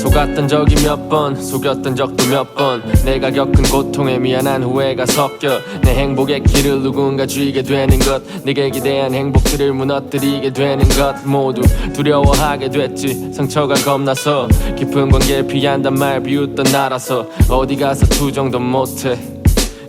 속았던 적이 몇 번, 속였던 적도 몇 번. 내가 겪은 고통에 미안한 후회가 섞여 내 행복의 길을 누군가 쥐게 되는 것, 네게 기대한 행복들을 무너뜨리게 되는 것, 모두 두려워하게 됐지. 상처가 겁나서 깊은 관계를 피한단 말 비웃던 나라서 어디 가서 투정도 못해.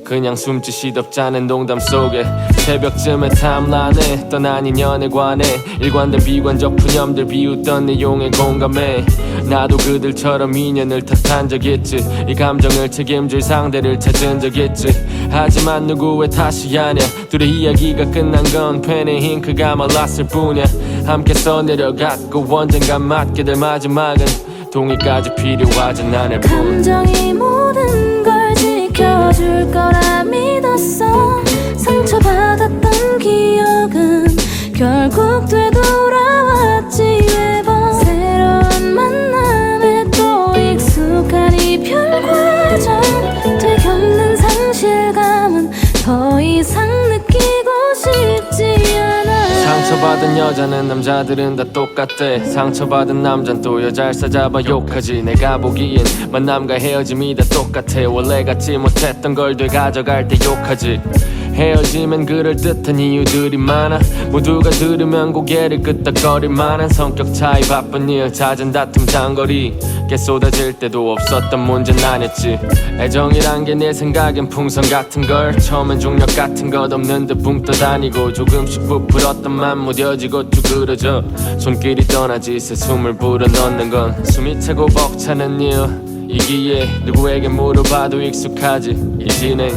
그냥 숨지 시덥잖은 농담 속에 새벽쯤에 타임라인에 떠난 인연에 관해 일관된 비관적 푸념들 비웃던 내용에 공감해. 나도 그들처럼 인연을 탓한 적 있지. 이 감정을 책임질 상대를 찾은 적 있지. 하지만 누구의 탓이 아냐. 둘의 이야기가 끝난 건 펜의 잉크가 말랐을 뿐이야. 함께 써내려갔고 언젠가 맞게 될 마지막은 동의까지 필요하진 않을 뿐. 감정이 모든 걸 지켜줄 거라 믿었어. 상처받았던 기억은 결국 되돌아왔지. 매번 새로운 만남에 또 익숙한 이별 과정. 되겪는 상실감은 더 이상 느끼고 싶지 않아. 상처받은 여자는 남자들은 다 똑같대. 상처받은 남잔 또 여자를 싸잡아 욕하지. 내가 보기엔 만남과 헤어짐이 다 똑같아. 원래 갖지 못했던 걸 되가져갈 때 욕하지. 헤어지면 그럴듯한 이유들이 많아. 모두가 들으면 고개를 끄덕거릴 만한 성격 차이, 바쁜 일, 잦은 다툼, 장거리 게 쏟아질 때도 없었던 문제는 아니었지. 애정이란 게 내 생각엔 풍선 같은 걸. 처음엔 중력 같은 것 없는 듯 붕 떠다니고 조금씩 부풀었던 맘 무뎌지고 쭈그러져 손길이 떠나지. 새 숨을 불어넣는 건 숨이 차고 벅차는 일이기에 누구에게 물어봐도 익숙하지. 이 진행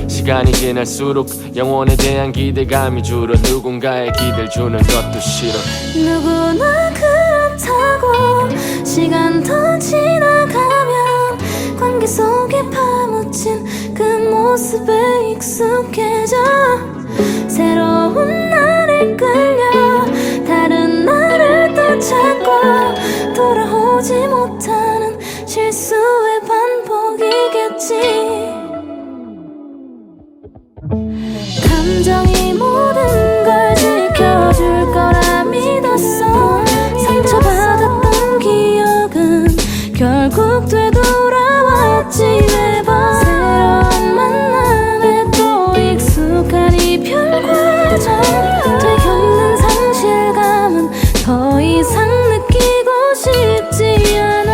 시간이 지날수록 영혼에 대한 기대감이 줄어. 누군가의 기대를 주는 것도 싫어. 누구나 그렇다고. 시간 더 지나가면 관계 속에 파묻힌 그 모습에 익숙해져. 새로운 나를 끌려 다른 나를 또 찾고 돌아오지 못하는 실수의 반복이겠지. 감정이 모든 걸 지켜줄 거라 믿었어. 상처받았던 기억은 결국 되돌아왔지. 매번 새로운 만남에 또 익숙한 이별 과정. 되겪는 상실감은 더 이상 느끼고 싶지 않아.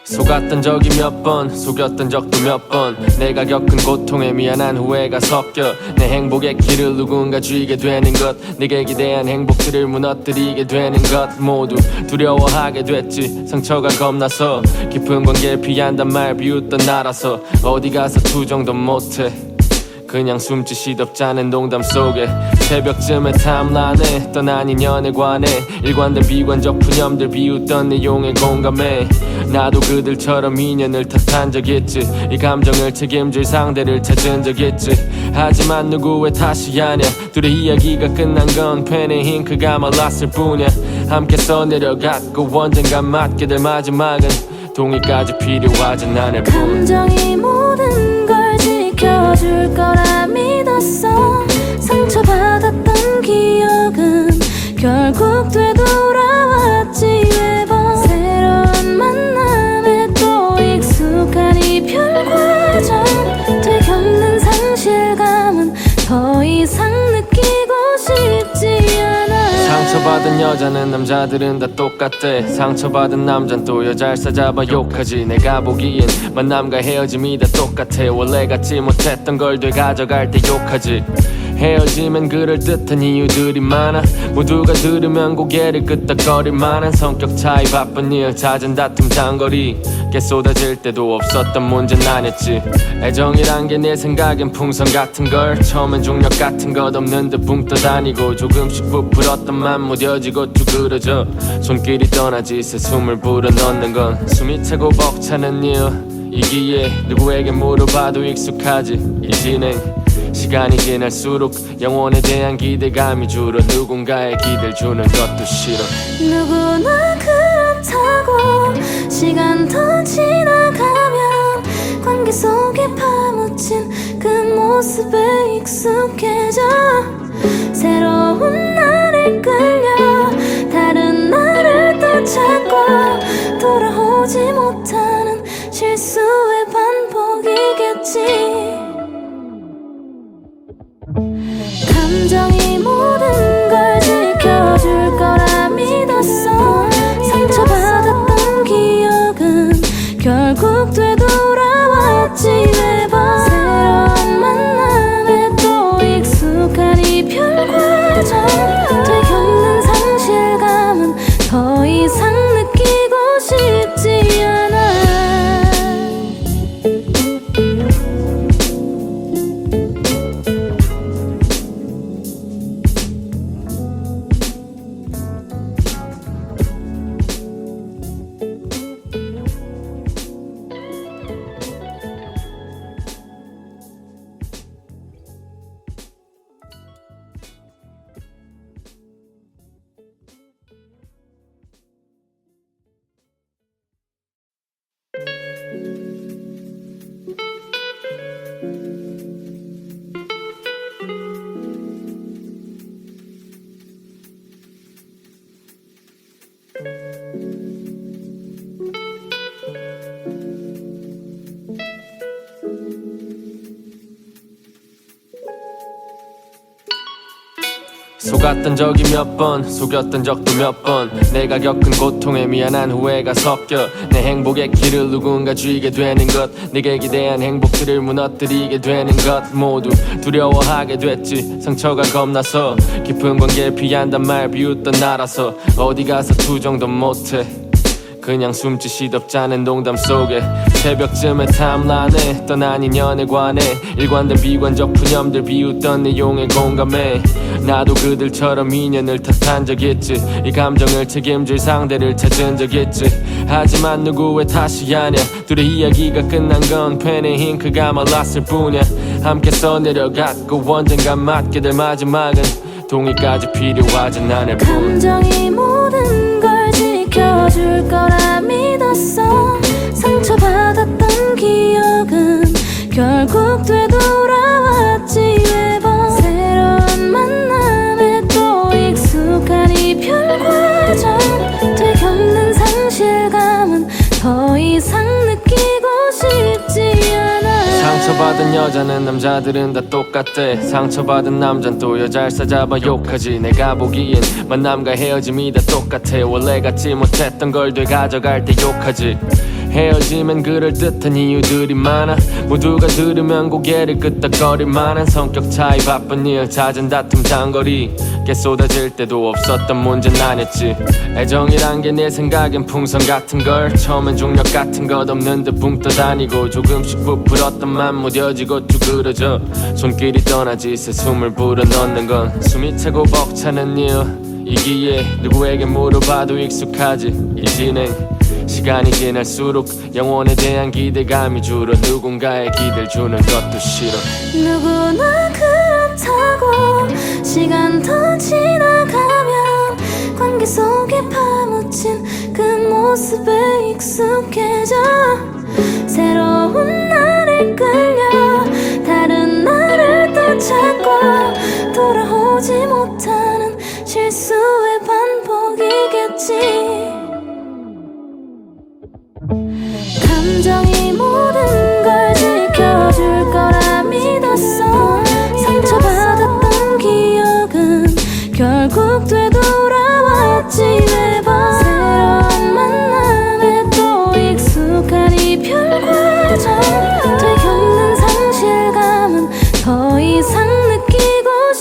속았던 적이 몇 번, 속였던 적도 몇 번. 내가 겪은 고통에 미안한 후회가 섞여 내 행복의 길을 누군가 쥐게 되는 것, 네게 기대한 행복들을 무너뜨리게 되는 것, 모두 두려워하게 됐지. 상처가 겁나서 깊은 관계를 피한단 말 비웃던 나라서 어디 가서 투정도 못해. 그냥 숨지 시덥잖은 농담 속에 새벽쯤에 타임라인에 떠난 인연에 관해 일관된 비관적 푸념들 비웃던 내용에 공감해. 나도 그들처럼 인연을 탓한 적 있지. 이 감정을 책임질 상대를 찾은 적 있지. 하지만 누구의 탓이 아냐. 둘의 이야기가 끝난 건 펜의 잉크가 말랐을 뿐이야. 함께 써내려갔고 언젠가 맞게 될 마지막은 동의까지 필요하진 않을 뿐. 감정이 모든 걸 지켜줄 거라 믿었어. 상처받았던 기억은 결국 되돌아왔지. 매번 새로운 만남에 또 익숙한 이별 과정. 되겪는 상실감은 더 이상 느끼고 싶지 않아. 상처받은 여자는 남자들은 다 똑같대. 상처받은 남잔 또 여자를 싸잡아 욕하지. 내가 보기엔 만남과 헤어짐이 다 똑같아. 원래 갖지 못했던 걸 되가져갈 때 욕하지. 헤어지면 그럴듯한 이유들이 많아. 모두가 들으면 고개를 끄덕거릴 만한 성격 차이, 바쁜 일, 잦은 다툼, 장거리 게 쏟아질 때도 없었던 문제는 아니었지. 애정이란 게 내 생각엔 풍선 같은 걸, 처음엔 중력 같은 것 없는 듯 붕 떠다니고 조금씩 부풀었던 맘 무뎌지고 쭈그러져 손길이 떠나지 새 숨을 불어넣는 건 숨이 차고 벅차는 이유이기에 누구에게 물어봐도 익숙하지 이 진행. 시간이 지날수록 영혼에 대한 기대감이 줄어 누군가의 기대를 주는 것도 싫어. 누구나 그렇다고 시간 더 지나가면 관계 속에 파묻힌 그 모습에 익숙해져 새로운 나를 끌려 다른 나를 또 찾고 돌아오지 못하는 실수의 반복이겠지. 감정이 모든 걸 지켜줄 거라 믿었어. 상처받았던 기억은 결국 되돌아왔지 매번. 새로운 만남에 또 익숙한 이별 과정 되겪는 상실감은 더 이상 느끼고 싶지 않아. 속았던 적이 몇 번, 속였던 적도 몇 번. 내가 겪은 고통에 미안한 후회가 섞여 내 행복의 길을 누군가 쥐게 되는 것, 네게 기대한 행복들을 무너뜨리게 되는 것 모두 두려워하게 됐지. 상처가 겁나서 깊은 관계를 피한단 말 비웃던 나라서 어디 가서 투정도 못해. 그냥 숨지 시덥잖은 농담 속에 새벽쯤에 탐란해 떠난 인연에 관해 일관된 비관적 푸념들 비웃던 내용에 공감해. 나도 그들처럼 인연을 탓한 적 있지. 이 감정을 책임질 상대를 찾은 적 있지. 하지만 누구의 탓이 아냐. 둘의 이야기가 끝난 건 펜의 잉크가 말랐을 뿐이야. 함께 써내려갔고 언젠간 맞게 될 마지막은 동의까지 필요하진 않을 뿐. 감정이 모든 걸 지켜줄 거라 믿었어. 상처받았던 기억은 결국 되돌아왔지 매번. 새로운 만남에 또 익숙한 이별 과정 되겪는 상실감은 더 이상 느끼고 싶지 않아. 상처받은 여자는 남자들은 다 똑같대. 상처받은 남잔 또 여자를 싸잡아 욕하지. 내가 보기엔 만남과 헤어짐이 다 똑같아. 원래 갖지 못했던 걸 되가져갈 때 욕하지. 헤어지면 그럴듯한 이유들이 많아. 모두가 들으면 고개를 끄덕거릴 만한 성격 차이, 바쁜 일, 잦은 다툼, 장거리 게 쏟아질 때도 없었던 문제는 아니었지. 애정이란 게 내 생각엔 풍선 같은 걸, 처음엔 중력 같은 것 없는 듯 붕 떠다니고 조금씩 부풀었던 맘 무뎌지고 쭈그러져 손길이 떠나지 새 숨을 불어넣는 건 숨이 차고 벅차는 이유이기에 누구에게 물어봐도 익숙하지 이 진행. 시간이 지날수록 영혼에 대한 기대감이 줄어 누군가의 기대를 주는 것도 싫어. 누구나 그렇다고 시간 더 지나가면 관계 속에 파묻힌 그 모습에 익숙해져 새로운 나를 끌려 다른 나를 또 찾고 돌아오지 못하는 실수의 반복이겠지. 감정이 모든 걸 지켜줄 거라 믿었어. 상처받았던 기억은 결국 되돌아왔지 매번. 새로운 만남에 또 익숙한 이별 과정 되겪는 상실감은 더 이상 느끼고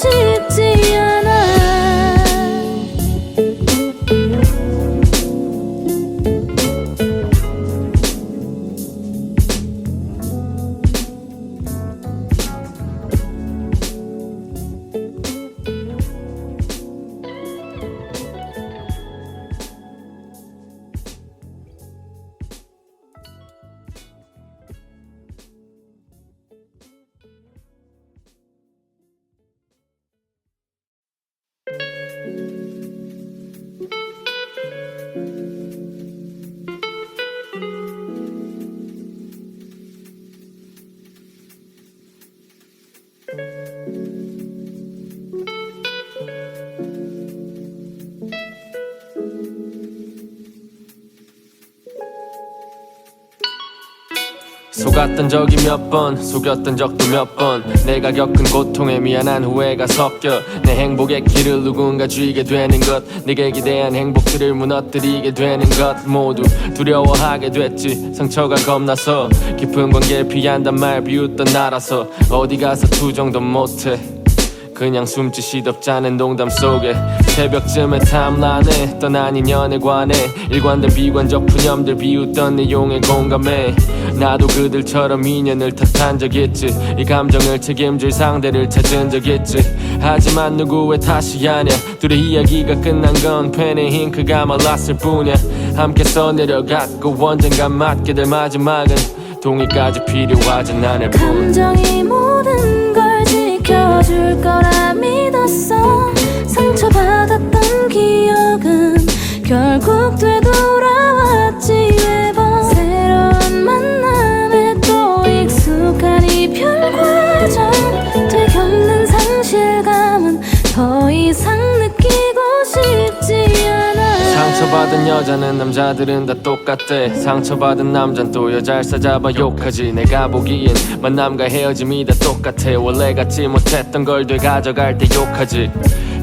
속았던 적이 몇 번, 속였던 적도 몇 번. 내가 겪은 고통에 미안한 후회가 섞여 내 행복의 길을 누군가 쥐게 되는 것, 네게 기대한 행복들을 무너뜨리게 되는 것, 모두 두려워하게 됐지. 상처가 겁나서 깊은 관계를 피한단 말 비웃던 나라서 어디 가서 투정도 못해. 그냥 숨지 시덥잖은 농담 속에 새벽쯤에 탐란해 떠난 인연에 관해 일관된 비관적 푸념들 비웃던 내용에 공감해. 나도 그들처럼 인연을 탓한 적 있지. 이 감정을 책임질 상대를 찾은 적 있지. 하지만 누구의 탓이 아냐. 둘의 이야기가 끝난 건 펜의 잉크가 말랐을 뿐이야. 함께 써내려갔고 언젠간 맞게 될 마지막은 동의까지 필요하진 않을 뿐. 감정이 모든 걸 지켜줄 거라 믿었어. 상처받았던 기억은 결국 되돌아왔지. 매번 새로운 만남에 또 익숙한 이별 과정, 되겪는 상실감은 더 이상 느끼고 싶지 않아. 상처받은 여자는 남자들은 다 똑같대. 상처받은 남잔 또 여자를 싸잡아 욕하지. 내가 보기엔 만남과 헤어짐이 다 똑같아. 원래 갖지 못했던 걸 되가져갈 때 욕하지.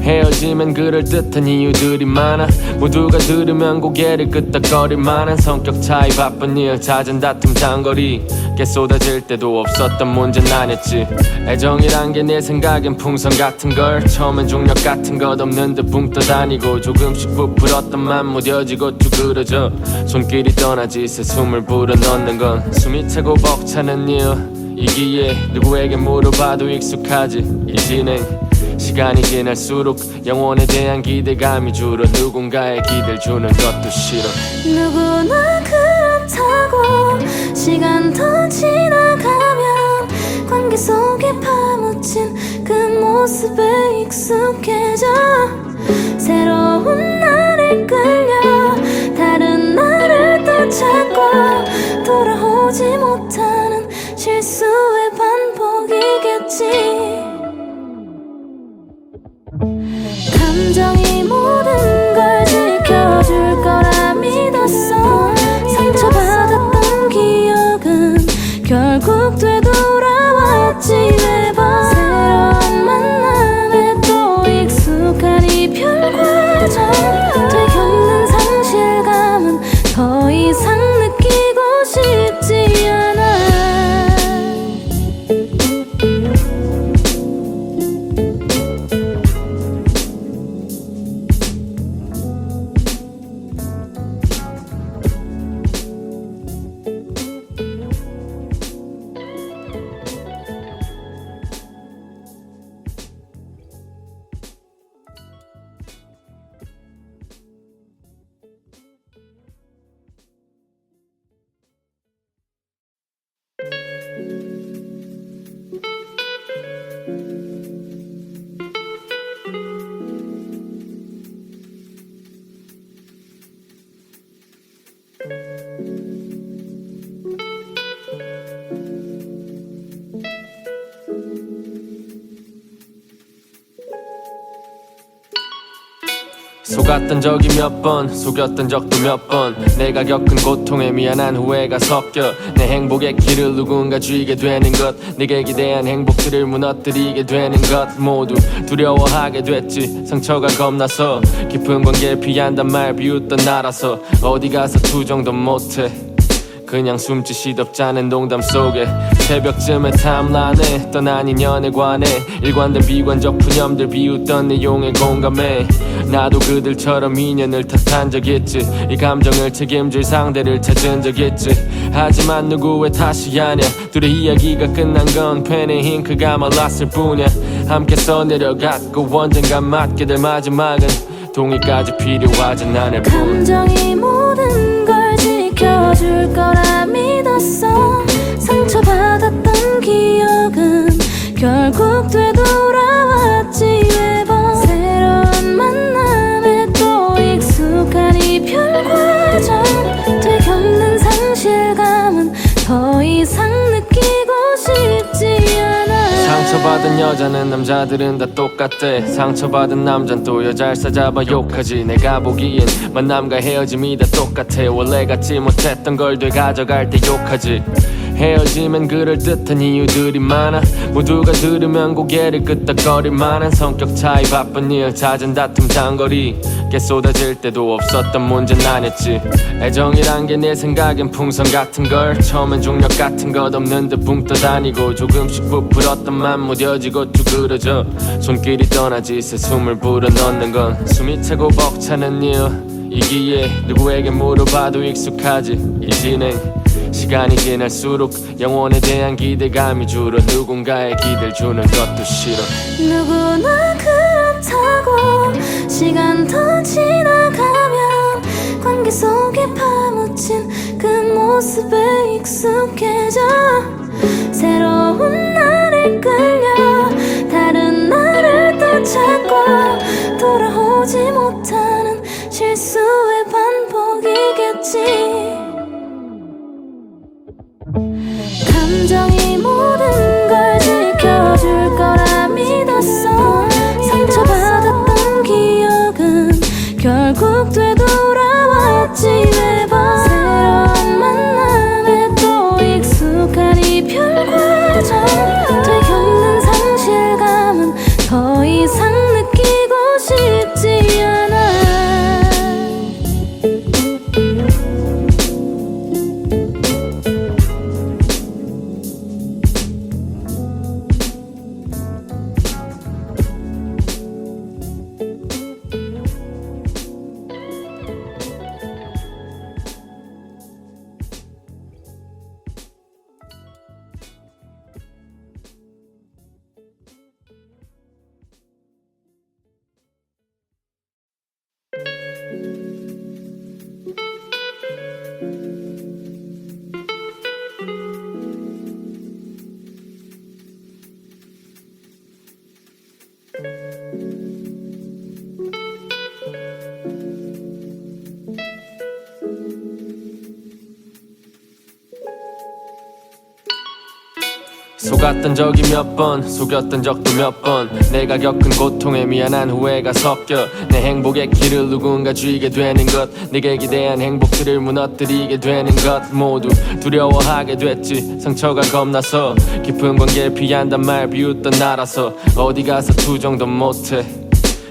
헤어지면 그럴듯한 이유들이 많아. 모두가 들으면 고개를 끄덕거릴 만한 성격 차이, 바쁜 일, 잦은 다툼, 장거리 꽤 쏟아질 때도 없었던 문제는 아니었지. 애정이란 게 내 생각엔 풍선 같은 걸, 처음엔 중력 같은 것 없는 듯 붕 떠다니고 조금씩 부풀었던 맘 무뎌지고 쭈그러져 손길이 떠나지. 새 숨을 불어넣는 건 숨이 차고 벅차는 이유이기에 누구에게 물어봐도 익숙하지. 이 진행 시간이 지날수록 영혼에 대한 기대감이 줄어. 누군가의 기대를 주는 것도 싫어. 누구나 그렇다고. 시간 더 지나가면 관계 속에 파묻힌 그 모습에 익숙해져. 새로운 나를 끌려 다른 나를 또 찾고 돌아오지 못하는 실수의 반복이겠지. 감정이 모든 걸 지켜줄 거라 믿었어. 상처받았던 기억은 결국 되돌아왔지. 매번 새로운 만남에 또 익숙한 이별 과정, 되겪는 상실감은 더 이상 느끼고 싶지 않아. 속았던 적이 몇 번, 속였던 적도 몇 번. 내가 겪은 고통에 미안한 후회가 섞여 내 행복의 길을 누군가 쥐게 되는 것, 네게 기대한 행복들을 무너뜨리게 되는 것, 모두 두려워하게 됐지. 상처가 겁나서 깊은 관계를 피한단 말 비웃던 나라서 어디 가서 투정도 못해. 그냥 숨지 시덥잖은 농담 속에 새벽쯤에 탐란해 떠난 인연에 관해 일관된 비관적 푸념들 비웃던 내용에 공감해. 나도 그들처럼 인연을 탓한 적 있지. 이 감정을 책임질 상대를 찾은 적 있지. 하지만 누구의 탓이 아냐. 둘의 이야기가 끝난 건 펜의 잉크가 말랐을 뿐이야. 함께 써내려갔고 언젠간 맞게 될 마지막은 동의까지 필요하진 않을 뿐. 감정이 모든 걸 지켜줄 거라 믿었어. 상처받았던 기억은 결국 되돌아왔지. 매번 새로운 만남에 또 익숙한 이별 과정, 되겪는 상실감은 더 이상 느끼고 싶지 않아. 상처받은 여자는 남자들은 다 똑같대. 상처받은 남잔 또 여자를 싸잡아 욕하지. 내가 보기엔 만남과 헤어짐이 다 똑같아. 원래 갖지 못했던 걸 되가져갈 때 욕하지. 헤어지면 그럴듯한 이유들이 많아. 모두가 들으면 고개를 끄덕거릴 만한 성격 차이, 바쁜 일, 잦은 다툼, 장거리 꽤 쏟아질 때도 없었던 문제는 아니었지. 애정이란 게 내 생각엔 풍선 같은 걸, 처음엔 중력 같은 것 없는 듯 붕 떠다니고 조금씩 부풀었던 맘 무뎌지고 쭈그러져 손길이 떠나지 새 숨을 불어넣는 건 숨이 차고 벅차는 이유이기에 누구에게 물어봐도 익숙하지 이 진행. 시간이 지날수록 영혼에 대한 기대감이 줄어 누군가의 기대를 주는 것도 싫어. 누구나 그렇다고 시간 더 지나가면 관계 속에 파묻힌 그 모습에 익숙해져 새로운 나를 끌려 다른 나를 또 찾고 돌아오지 못하는 실수의 반복이겠지. 감정이 모든 걸 지켜줄 거라 믿었어. 상처받았던 기억은 결국 되돌아왔지 매번. 새로운 만남에 또 익숙한 이별 과정 되겪는 상실감은 더 이상 느끼고 싶지 않아. 속았던 적이 몇 번, 속였던 적도 몇 번. 내가 겪은 고통에 미안한 후회가 섞여 내 행복의 길을 누군가 쥐게 되는 것, 네게 기대한 행복들을 무너뜨리게 되는 것 모두 두려워하게 됐지. 상처가 겁나서 깊은 관계를 피한단 말 비웃던 나라서 어디 가서 투정도 못해.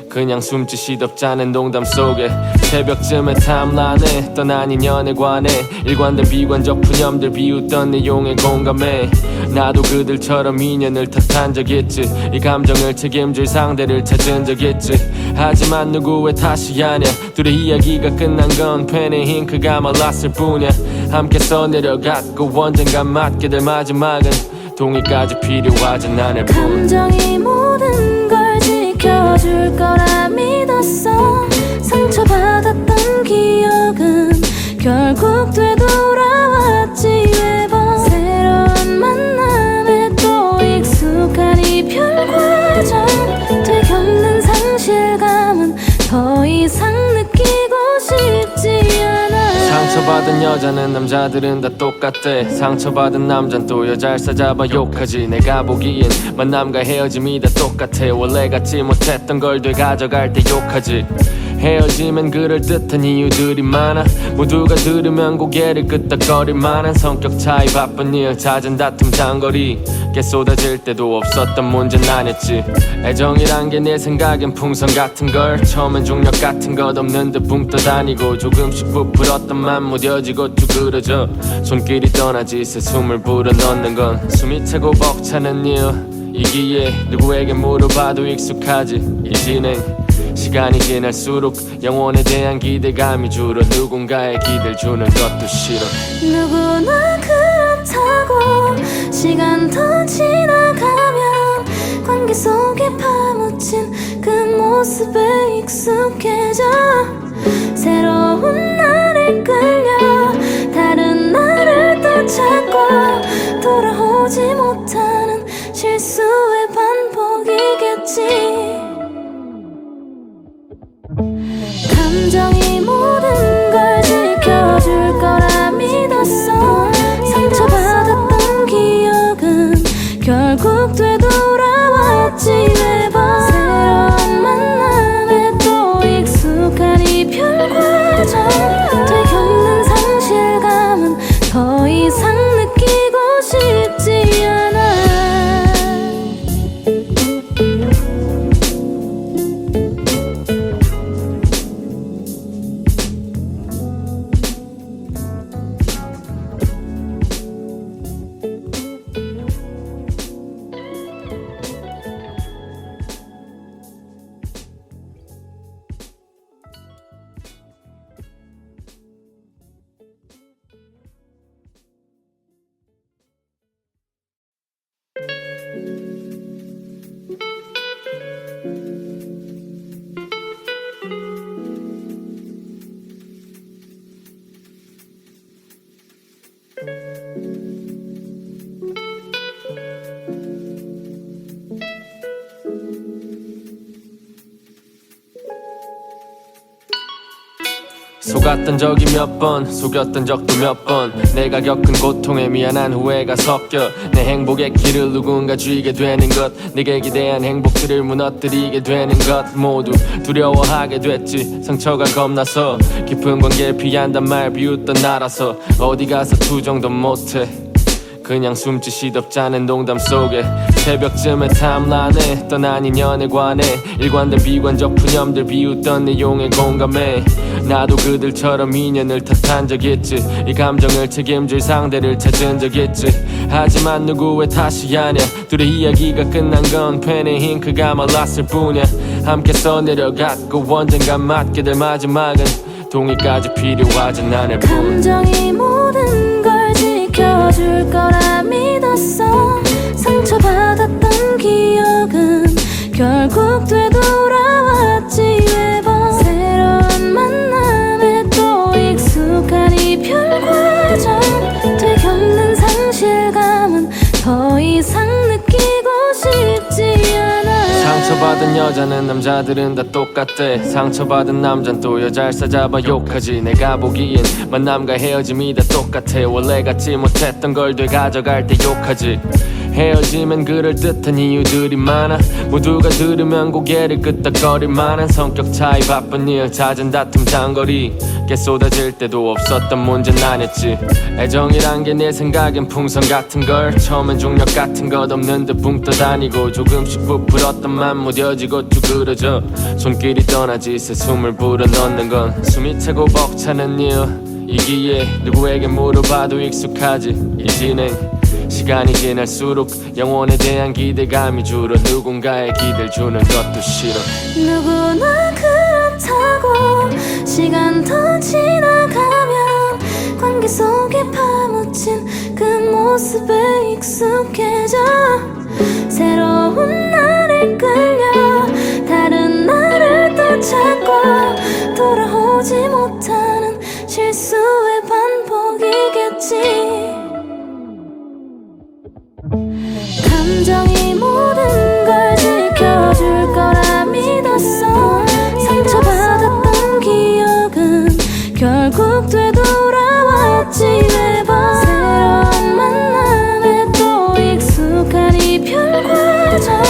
그냥 숨지 시덥잖은 농담 속에 새벽쯤에 탐란해 떠난 인연에 관해 일관된 비관적 푸념들 비웃던 내용에 공감해. 나도 그들처럼 인연을 탓한 적 있지. 이 감정을 책임질 상대를 찾은 적 있지. 하지만 누구의 탓이 아냐. 둘의 이야기가 끝난 건 펜의 잉크가 말랐을 뿐이야. 함께 써내려갔고 언젠가 맞게 될 마지막은 동의까지 필요하진 않을 뿐. 감정이 모든 걸 지켜줄 거라 믿었어. 상처받았던 기억은 결국 되돌아왔지 매번. 새로운 만남에 또 익숙한 이별 과정 되겪는 상실감은 더 이상 느끼고 싶지 않아. 상처받은 여자는 남자들은 다 똑같대. 상처받은 남잔 또 여자를 싸잡아 욕하지. 내가 보기엔 만남과 헤어짐이 다 똑같아. 원래 갖지 못했던 걸 되가져갈 때 욕하지. 헤어지면 그럴듯한 이유들이 많아. 모두가 들으면 고개를 끄덕거릴 만한 성격 차이, 바쁜 일, 잦은 다툼, 장거리 꽤 쏟아질 때도 없었던 문제는 아니었지. 애정이란 게 내 생각엔 풍선 같은 걸, 처음엔 중력 같은 것 없는 듯 붕 떠다니고 조금씩 부풀었던 맘 무뎌지고 쭈그러져 손길이 떠나지 새 숨을 불어넣는 건 숨이 차고 벅차는 이유이기에 누구에게 물어봐도 익숙하지 이 진행. 시간이 지날수록 영혼에 대한 기대감이 줄어 누군가의 기대를 주는 것도 싫어. 누구나 그렇다고 시간 더 지나가면 관계 속에 파묻힌 그 모습에 익숙해져 새로운 나를 끌려 다른 나를 또 찾고 돌아오지 못하는 실수의 반복이겠지. 감정이 모든 걸 지켜줄 거라 믿었어. 상처받았던 기억은 결국 되돌아왔지 매번. 새로운 만남에 또 익숙한 이별 과정 되겪는 속았던 적이 몇 번 속였던 적도 몇 번 내가 겪은 고통에 미안한 후회가 섞여 내 행복의 길을 누군가 쥐게 되는 것 네게 기대한 행복들을 무너뜨리게 되는 것 모두 두려워하게 됐지 상처가 겁나서 깊은 관계를 피한단 말 비웃던 나라서 어디 가서 투정도 못해 그냥 숨지 시덥잖은 농담 속에 새벽쯤에 탐란해 떠난 인연에 관해 일관된 비관적 푸념들 비웃던 내용에 공감해 나도 그들처럼 인연을 탓한 적 있지 이 감정을 책임질 상대를 찾은 적 있지 하지만 누구의 탓이 아냐 둘의 이야기가 끝난 건 펜의 잉크가 말랐을 뿐이야 함께 써내려갔고 언젠간 맞게 될 마지막은 동의까지 필요하지 않을 뿐 감정이 모든 걸 지켜줄 거라 믿었어 상처받았던 기억은 결국 되돌아왔지 매번 새로운 만남에 또 익숙한 이별 과정 되겪는 상실감은 더 이상 느끼고 싶지 않아 상처받은 여자는 남자들은 다 똑같대 상처받은 남잔 또 여자를 싸잡아 욕하지 내가 보기엔 만남과 헤어짐이 다 똑같아 원래 갖지 못했던 걸 되가져갈 때 욕하지 헤어지면 그럴듯한 이유들이 많아 모두가 들으면 고개를 끄덕거릴 만한 성격 차이 바쁜 일 잦은 다툼 장거리 게 쏟아질 때도 없었던 문제는 아니었지 애정이란 게 내 생각엔 풍선 같은 걸 처음엔 중력 같은 것 없는 듯 붕 떠다니고 조금씩 부풀었던 맘 무뎌지고 쭈그러져 손길이 떠나지 새 숨을 불어넣는 건 숨이 차고 벅차는 이유이기에 누구에게 물어봐도 익숙하지 이 진행 시간이 지날수록 영혼에 대한 기대감이 줄어 누군가의 기대를 주는 것도 싫어 누구나 그렇다고 시간 더 지나가면 관계 속에 파묻힌 그 모습에 익숙해져 새로운 나를 끌려 다른 나를 또 찾고 돌아오지 못하는 실수의 반복이겠지 감정이 모든 걸 지켜줄 거라 믿었어 상처받았던 기억은 결국 되돌아왔지 매번 새로운 만남에 또 익숙한 이별 과정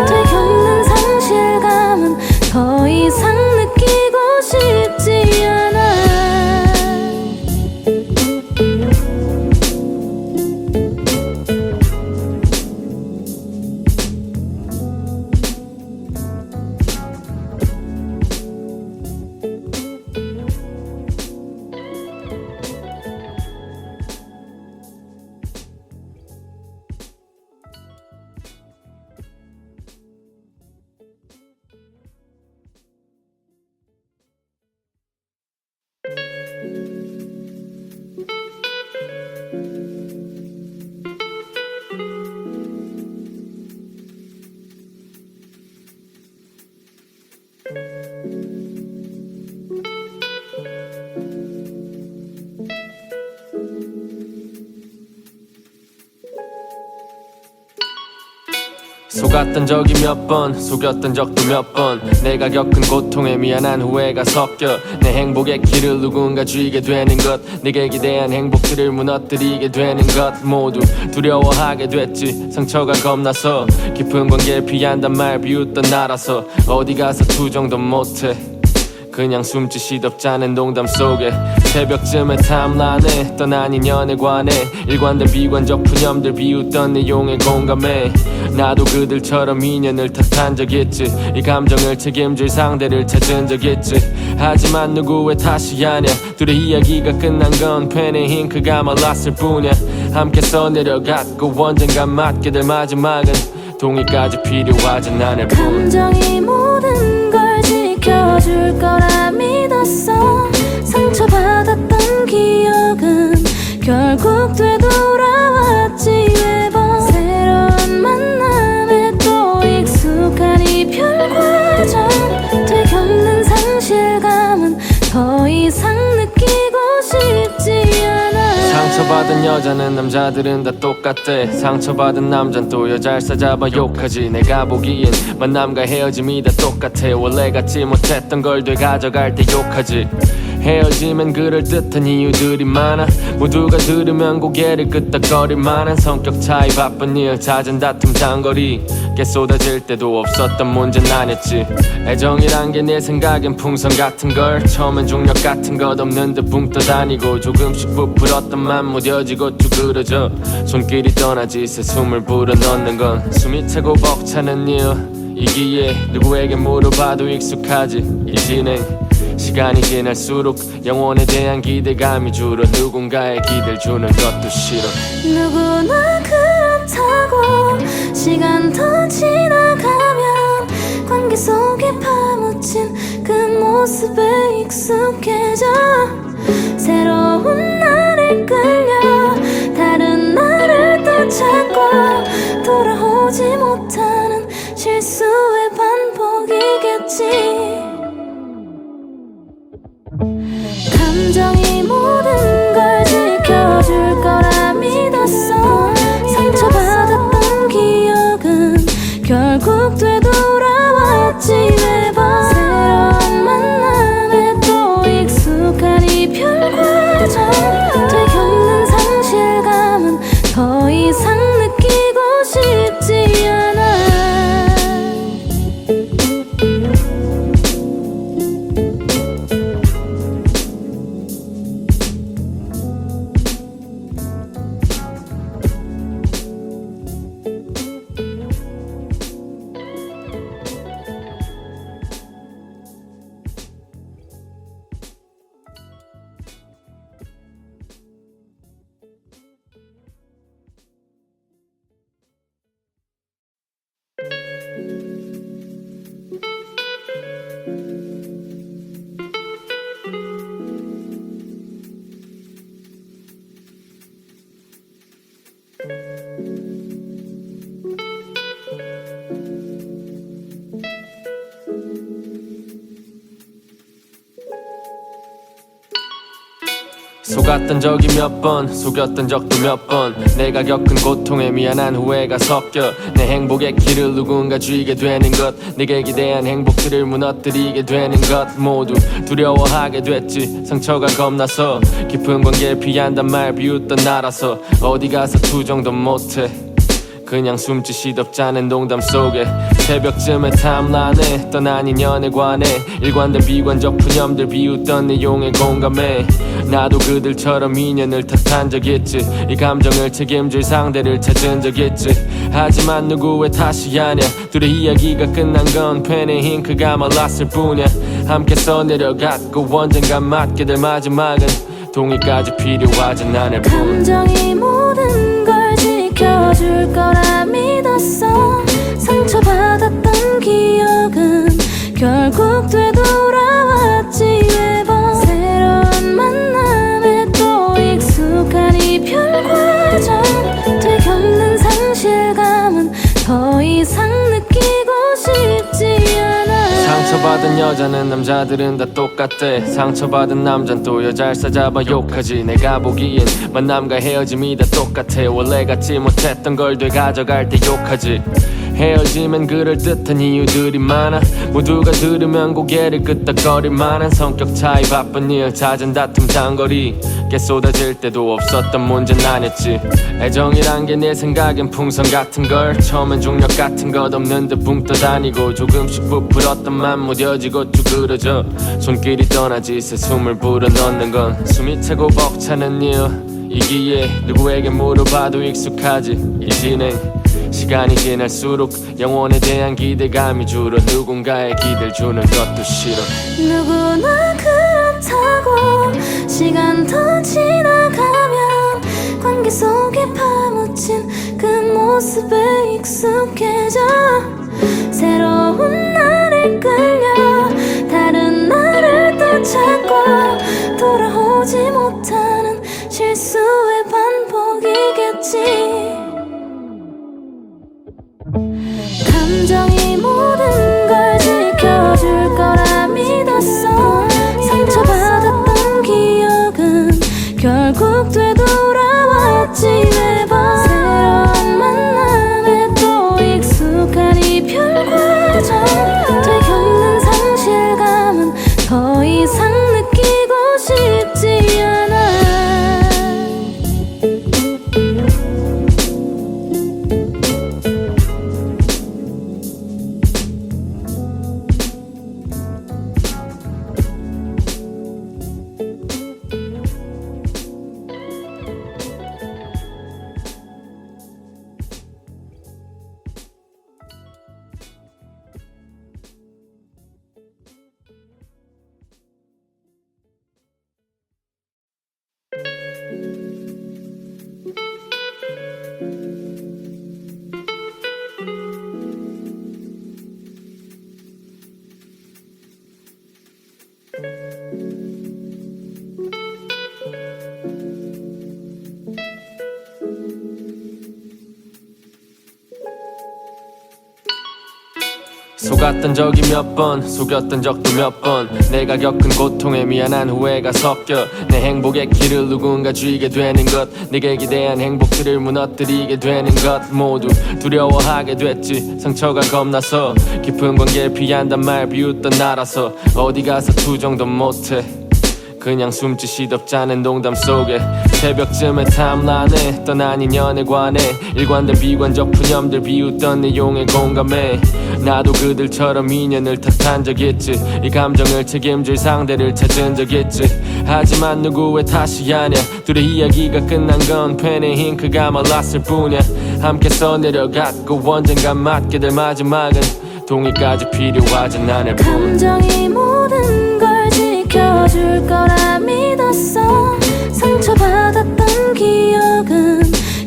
되겪는 상실감은 더 이상 느끼고 싶지 않아 속았던 적이 몇 번 속였던 적도 몇 번 내가 겪은 고통에 미안한 후회가 섞여 내 행복의 길을 누군가 쥐게 되는 것 네게 기대한 행복들을 무너뜨리게 되는 것 모두 두려워하게 됐지 상처가 겁나서 깊은 관계를 피한단 말 비웃던 나라서 어디 가서 투정도 못해 그냥 숨지 시덥잖은 농담 속에 새벽쯤에 탐란해 떠난 인연에 관해 일관된 비관적 푸념들 비웃던 내용에 공감해 나도 그들처럼 인연을 탓한 적 있지 이 감정을 책임질 상대를 찾은 적 있지 하지만 누구의 탓이 아냐 둘의 이야기가 끝난 건 펜의 잉크가 말랐을 뿐이야 함께 써내려갔고 언젠간 맞게 될 마지막은 동의까지 필요하지 않을 뿐 감정이 모든 걸 지켜줄 거라 믿었어 상처받았던 기억은 결국 되돌아왔지 매번 새로운 만남에 또 익숙한 이별 과정 되겪는 상실감은 더 이상 느끼고 싶지 않아 상처받은 여자는 남자들은 다 똑같대 상처받은 남잔 또 여자를 싸잡아 욕하지 내가 보기엔 만남과 헤어짐이 다 똑같아 원래 갖지 못했던 걸 되가져갈 때 욕하지 헤어지면 그럴듯한 이유들이 많아. 모두가 들으면 고개를 끄덕거릴 만한 성격 차이, 바쁜 일, 잦은 다툼, 장거리 꽤 쏟아질 때도 없었던 문제는 아니었지. 애정이란 게 내 생각엔 풍선 같은 걸, 처음엔 중력 같은 것 없는 듯 붕 떠다니고 조금씩 부풀었던 맘 무뎌지고 쭈그러져 손길이 떠나지 새 숨을 불어넣는 건 숨이 차고 벅차는 이기에 누구에게 물어봐도 익숙하지 이 진행. 시간이 지날수록 영혼에 대한 기대감이 줄어 누군가의 기대를 주는 것도 싫어. 누구나 그렇다고 시간 더 지나가면 관계 속에 파묻힌 그 모습에 익숙해져 새로운 나를 끌려 다른 나를 또 찾고 돌아오지 못하는 실수의 반복이겠지. 감정이 모든 걸 지켜줄 거라 믿었어. 상처받았던 기억은 결국 되돌아왔지. 매번 새로운 만남에 또 익숙한 이별 과정 되겪는 상실감은 더 이상 느끼고 싶지 않아. 속았던 적이 몇 번, 속였던 적도 몇 번. 내가 겪은 고통에 미안한 후회가 섞여 내 행복의 길을 누군가 쥐게 되는 것, 네게 기대한 행복들을 무너뜨리게 되는 것 모두 두려워하게 됐지. 상처가 겁나서 깊은 관계를 피한단 말 비웃던 나라서 어디 가서 투정도 못해. 그냥 숨지 시덥잖은 농담 속에 새벽쯤에 탐란해 떠난 인연에 관해 일관된 비관적 푸념들 비웃던 내용에 공감해. 나도 그들처럼 인연을 탓한 적 있지. 이 감정을 책임질 상대를 찾은 적 있지. 하지만 누구의 탓이 아냐. 둘의 이야기가 끝난 건 펜의 잉크가 말랐을 뿐이야. 함께 써내려갔고 언젠가 맞게 될 마지막은 동의까지 필요하진 않을 뿐. 감정이 모든 걸 지켜줄 거라 믿었어. 상처받았던 기억은 결국 되돌아왔지. 매번 새로운 만남에 또 익숙한 이별 과정 되겪는 상실감은 더 이상 느끼고 싶지 않아. 상처받은 여자는 남자들은 다 똑같대. 상처받은 남잔 또 여자를 싸잡아 욕하지. 내가 보기엔 만남과 헤어짐이 다 똑같아. 원래 갖지 못했던 걸 되가져갈 때 욕하지. 헤어지면 그럴듯한 이유들이 많아. 모두가 들으면 고개를 끄덕거릴 만한 성격 차이, 바쁜 일, 잦은 다툼, 장거리 꽤 쏟아질 때도 없었던 문제는 아니었지. 애정이란 게 내 생각엔 풍선 같은 걸, 처음엔 중력 같은 것 없는 듯 붕 떠다니고 조금씩 부풀었던 맘 무뎌지고 쭈그러져 손길이 떠나지 새 숨을 불어넣는 건 숨이 차고 벅차는 이기에 누구에게 물어봐도 익숙하지 이 진행. 시간이 지날수록 영혼에 대한 기대감이 줄어 누군가의 기대를 주는 것도 싫어. 누구나 그렇다고 시간 더 지나가면 관계 속에 파묻힌 그 모습에 익숙해져 새로운 나를 끌려 다른 나를 또 찾고 돌아오지 못하는 실수의 반복이겠지. 감정이 모든 걸 지켜줄 거라 믿었어. 상처받았던 기억은 결국 되돌아왔지. 매번 새로운 만남에 또 익숙한 이별 과정 되겪는 상실감은 더 이상 느끼고 속았던 적이 몇 번, 속였던 적도 몇 번. 내가 겪은 고통에 미안한 후회가 섞여 내 행복의 길을 누군가 쥐게 되는 것, 네게 기대한 행복들을 무너뜨리게 되는 것, 모두 두려워하게 됐지. 상처가 겁나서 깊은 관계를 피한단 말 비웃던 나라서 어디 가서 투정도 못해. 그냥 숨지 시덥잖은 농담 속에 새벽쯤에 타임라인에 떠난 인연에 관해 일관된 비관적 푸념들 비웃던 내용에 공감해. 나도 그들처럼 인연을 탓한 적 있지. 이 감정을 책임질 상대를 찾은 적 있지. 하지만 누구의 탓이 아냐. 둘의 이야기가 끝난 건 펜의 잉크가 말랐을 뿐이야. 함께 써내려갔고 언젠가 맞게 될 마지막은 동의까지 필요하진 않을 뿐. 감정이 모든 걸 지켜줄 거라 믿었어. 상처받았던 기억은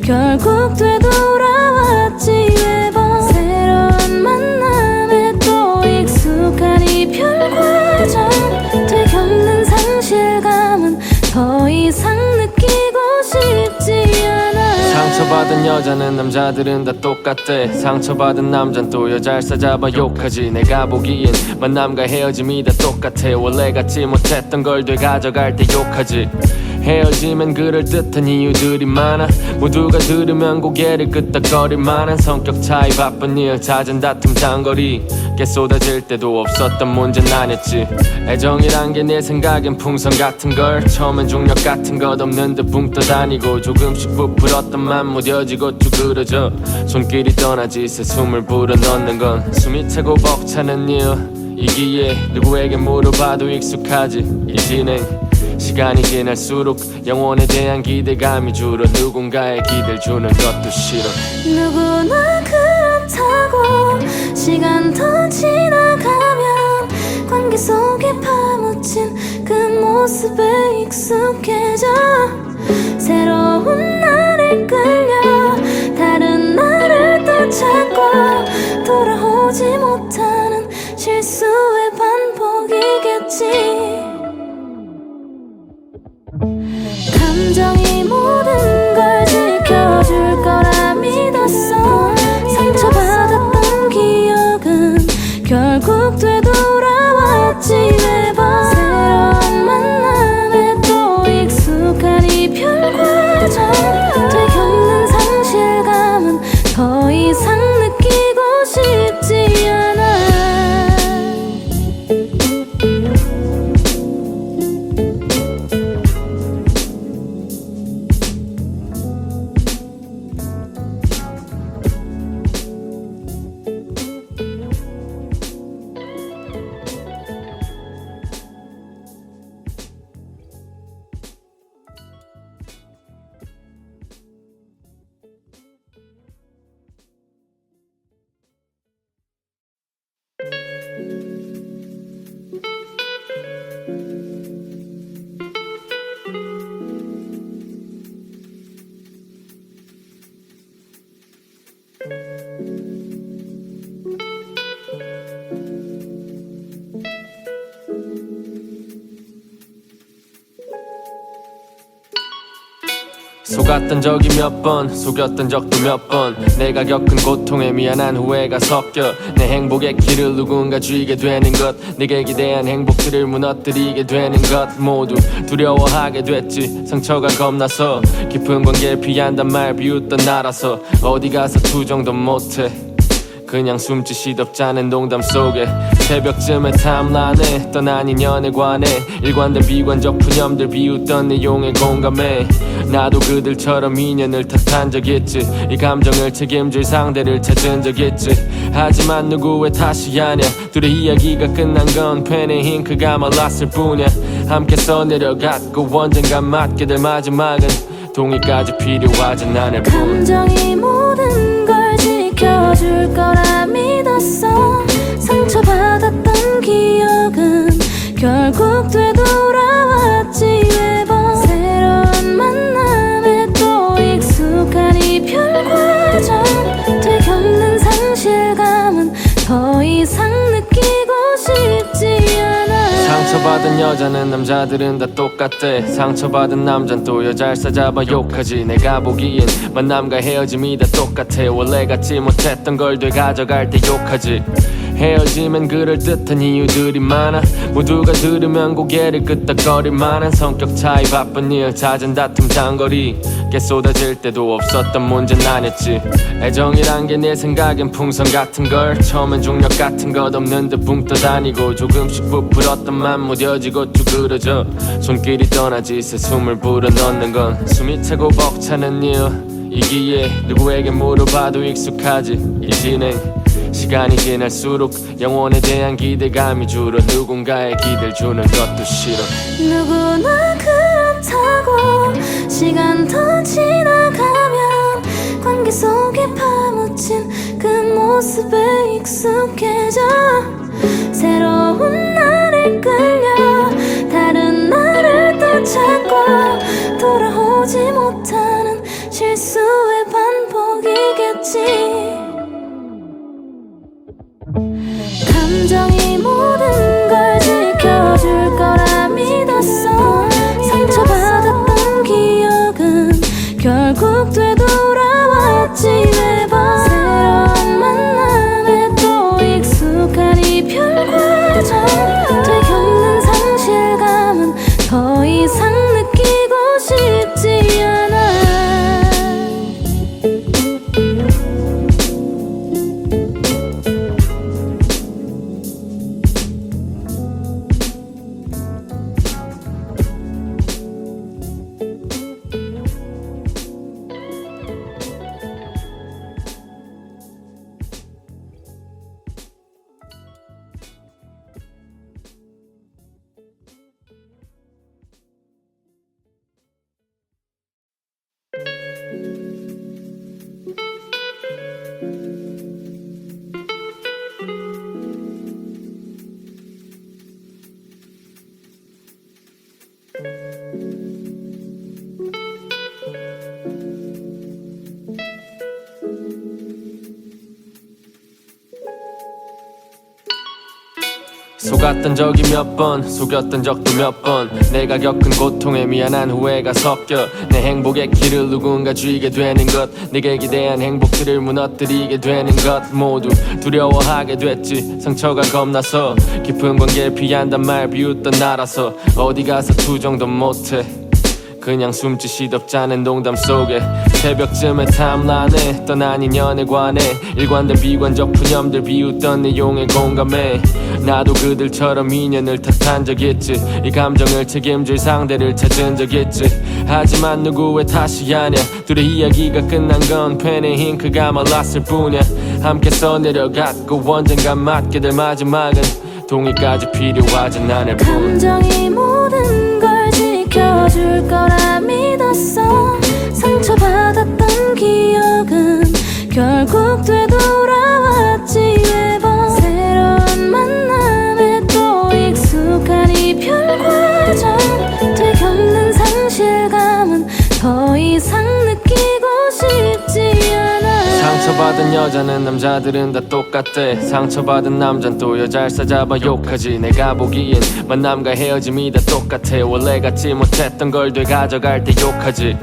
결국 되돌아왔지. 매번 새로운 만남에 또 익숙한 이별 과정. 되겪는 상실감은 더 이상 느끼고 싶지 않아. 상처받은 여자는 남자들은 다 똑같대. 상처받은 남잔 또 여자를 싸잡아 욕하지. 내가 보기엔 만남과 헤어짐이 다 똑같아. 원래 갖지 못했던 걸 되가져갈 때 욕하지. 헤어지면 그럴듯한 이유들이 많아. 모두가 들으면 고개를 끄덕거릴 만한 성격 차이, 바쁜 일, 잦은 다툼, 장거리 꽤 쏟아질 때도 없었던 문제는 아니었지. 애정이란 게 내 생각엔 풍선 같은 걸. 처음엔 중력 같은 것 없는 듯 붕 떠다니고 조금씩 부풀었던 맘 무뎌지고 쭈그러져 손길이 떠나지. 새 숨을 불어넣는 건 숨이 차고 벅차는 일이기에 누구에게 물어봐도 익숙하지. 이 진행 시간이 지날수록 영혼에 대한 기대감이 줄어. 누군가의 기대를 주는 것도 싫어. 누구나 그렇다고. 시간 더 지나가면 관계 속에 파묻힌 그 모습에 익숙해져. 새로운 나를 끌려 다른 나를 또 찾고 돌아오지 못하는 실수의 반복이겠지. 감정이 모든 걸 지켜줄 거라 믿었어. 상처받았던 기억은 결국 되돌아왔지. 매번 새로운 만남에 또 익숙한 이별 과정. 되겪는 상실감은 더 이상 느끼고 싶지 않아. 속았던 적이 몇 번, 속였던 적도 몇 번. 내가 겪은 고통에 미안한 후회가 섞여 내 행복의 길을 누군가 쥐게 되는 것, 네게 기대한 행복들을 무너뜨리게 되는 것, 모두 두려워하게 됐지. 상처가 겁나서 깊은 관계를 피한단 말 비웃던 나라서 어디 가서 투정도 못해. 그냥 숨지 시덥잖은 농담 속에 새벽쯤에 타임라인에 떠난 인연에 관해 일관된 비관적 푸념들 비웃던 내용에 공감해. 나도 그들처럼 인연을 탓한 적 있지. 이 감정을 책임질 상대를 찾은 적 있지. 하지만 누구의 탓이 아냐. 둘의 이야기가 끝난 건 펜의 잉크가 말랐을 뿐이야. 함께 써내려갔고 언젠가 맞게 될 마지막은 동의까지 필요하진 않을 뿐. 감정이 모든 걸 지켜줄 거라 믿었어. 상처받았던 기억은 결국 되돌아왔지. 매번 새로운 만남에 또 익숙한 이별 과정. 되겪는 상실감은 더 이상 느끼고 싶지 않아. 상처받은 여자는 남자들은 다 똑같대. 상처받은 남잔 또 여자를 싸잡아 욕하지. 내가 보기엔 만남과 헤어짐이 다 똑같아. 원래 갖지 못했던 걸 되가져갈 때 욕하지. 헤어지면 그럴듯한 이유들이 많아. 모두가 들으면 고개를 끄덕거릴 만한 성격 차이, 바쁜 일, 잦은 다툼, 장거리 게 쏟아질 때도 없었던 문제는 아니었지. 애정이란 게 내 생각엔 풍선 같은 걸, 처음엔 중력 같은 것 없는 듯 붕 떠다니고 조금씩 부풀었던 맘 무뎌지고 쭈그러져 손길이 떠나지 새 숨을 불어넣는 건 숨이 차고 벅차는 이유이기에 누구에게 물어봐도 익숙하지 이 진행. 시간이 지날수록 영혼에 대한 기대감이 줄어 누군가의 기대를 주는 것도 싫어. 누구나 그렇다고 시간 더 지나가면 관계 속에 파묻힌 그 모습에 익숙해져 새로운 나를 끌려 다른 나를 또 찾고 돌아오지 못하는 실수의 반복이겠지. 감정이 모든 걸 지켜줄 거라 믿었어. 상처받았던 기억은 결국 되돌아왔지 매번. 새로운 만남에 또 익숙한 이별 과정 되겪는 상실감은 더 이상 느끼고 싶지 않아. 속았던 적이 몇 번, 속였던 적도 몇 번. 내가 겪은 고통에 미안한 후회가 섞여 내 행복의 길을 누군가 쥐게 되는 것, 네게 기대한 행복들을 무너뜨리게 되는 것 모두 두려워하게 됐지. 상처가 겁나서 깊은 관계를 피한단 말 비웃던 나라서 어디 가서 투정도 못해. 그냥 숨지 시덥잖은 농담 속에 새벽쯤에 탐란해 떠난 인연에 관해 일관된 비관적 푸념들 비웃던 내용에 공감해. 나도 그들처럼 인연을 탓한 적 있지. 이 감정을 책임질 상대를 찾은 적 있지. 하지만 누구의 탓이 아냐. 둘의 이야기가 끝난 건 펜의 잉크가 말랐을 뿐이야. 함께 써내려갔고 언젠간 맞게 될 마지막은 동의까지 필요하진 않을 뿐. 감정이 모든 걸 지켜줄 거라 믿었어. 상처받았던 기억은 결국 되돌아왔지 매번. 새로운 만남에 또 익숙한 이별 과정 되겪는 상실감은 더 이상 느끼고 싶지 않아. 상처받은 여자는 남자들은 다 똑같대. 상처받은 남잔 또 여자를 싸잡아 욕하지. 내가 보기엔 만남과 헤어짐이 다 똑같아. 원래 갖지 못했던 걸 되가져갈 때 욕하지.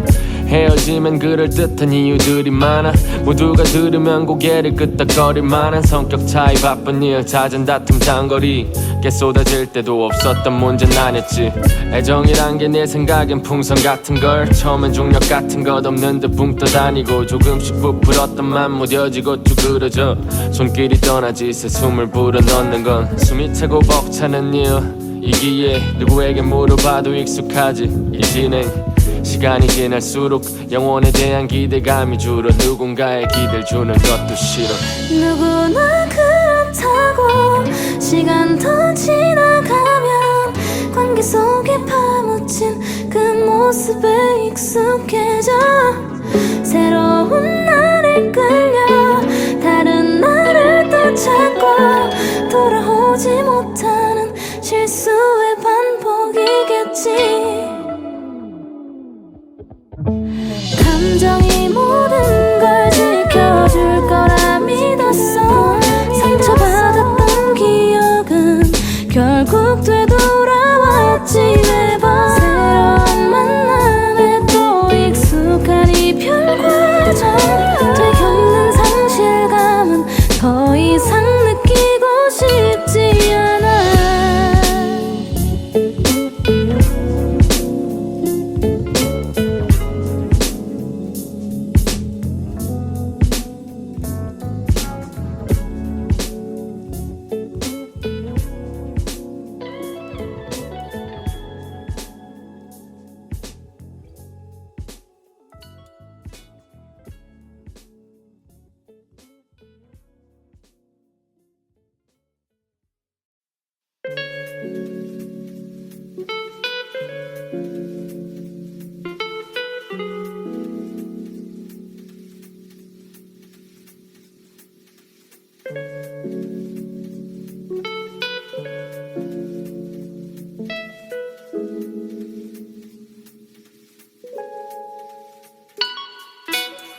헤어지면 그럴듯한 이유들이 많아. 모두가 들으면 고개를 끄덕거릴 만한 성격 차이, 바쁜 일, 잦은 다툼, 장거리 게 쏟아질 때도 없었던 문제는 아니었지. 애정이란 게 내 생각엔 풍선 같은 걸, 처음엔 중력 같은 것 없는 듯 붕 떠다니고 조금씩 부풀었던 맘 무뎌지고 쭈그러져 손길이 떠나지 새 숨을 불어넣는 건 숨이 차고 벅차는 이유이기에 누구에게 물어봐도 익숙하지 이 진행. 시간이 지날수록 영혼에 대한 기대감이 줄어 누군가의 기대를 주는 것도 싫어. 누구나 그렇다고 시간 더 지나가면 관계 속에 파묻힌 그 모습에 익숙해져 새로운 나를 끌려 다른 나를 또 찾고 돌아오지 못하는 실수의 반복이겠지. 감정이 모든 걸 지켜줄 거라 믿었어. 상처받았던 기억은 결국 되돌아왔지 매번. 새로운 만남에 또 익숙한 이별 과정 되겪는 상실감은 더 이상 느끼고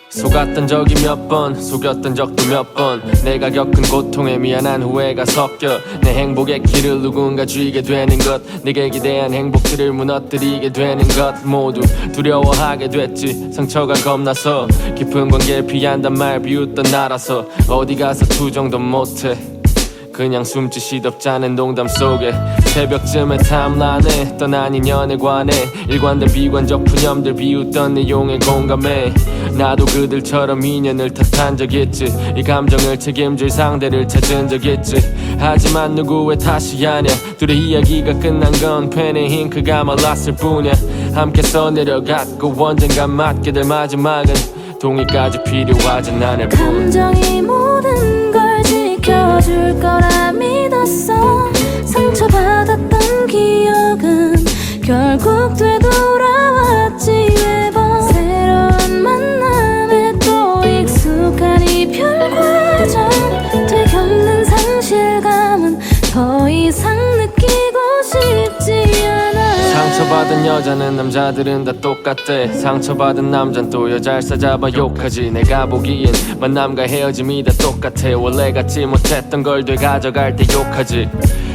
속았던 적이 몇 번, 속였던 적도 몇 번. 내가 겪은 고통에 미안한 후회가 섞여 내 행복의 길을 누군가 쥐게 되는 것, 내게 기대한 행복들을 무너뜨리게 되는 것, 모두 두려워하게 됐지. 상처가 겁나서 깊은 관계를 피한단 말 비웃던 나라서 어디 가서 투정도 못해. 그냥 숨지 시덥지 않은 농담 속에 새벽쯤에 타임라인에 떠난 인연에 관해 일관된 비관적 푸념들 비웃던 내용에 공감해. 나도 그들처럼 인연을 탓한 적 있지. 이 감정을 책임질 상대를 찾은 적 있지. 하지만 누구의 탓이 아냐. 둘의 이야기가 끝난 건 펜의 잉크가 말랐을 뿐이야. 함께 써내려갔고 언젠간 맞게 될 마지막은 동의까지 필요하진 않을 뿐. 감정이 모든 걸 지켜줄 거라 믿었어. 상처받았던 기억은 결국 되돌아왔지 매번. 새로운 만남에 또 익숙한 이별 과정. 되겪는 상실감은 더 이상 느끼고 싶지 않아. 상처받은 여자는 남자들은 다 똑같대. 상처받은 남잔 또 여자를 싸잡아 욕하지. 내가 보기엔 만남과 헤어짐이 다 똑같아. 원래 갖지 못했던 걸 되가져갈 때 욕하지.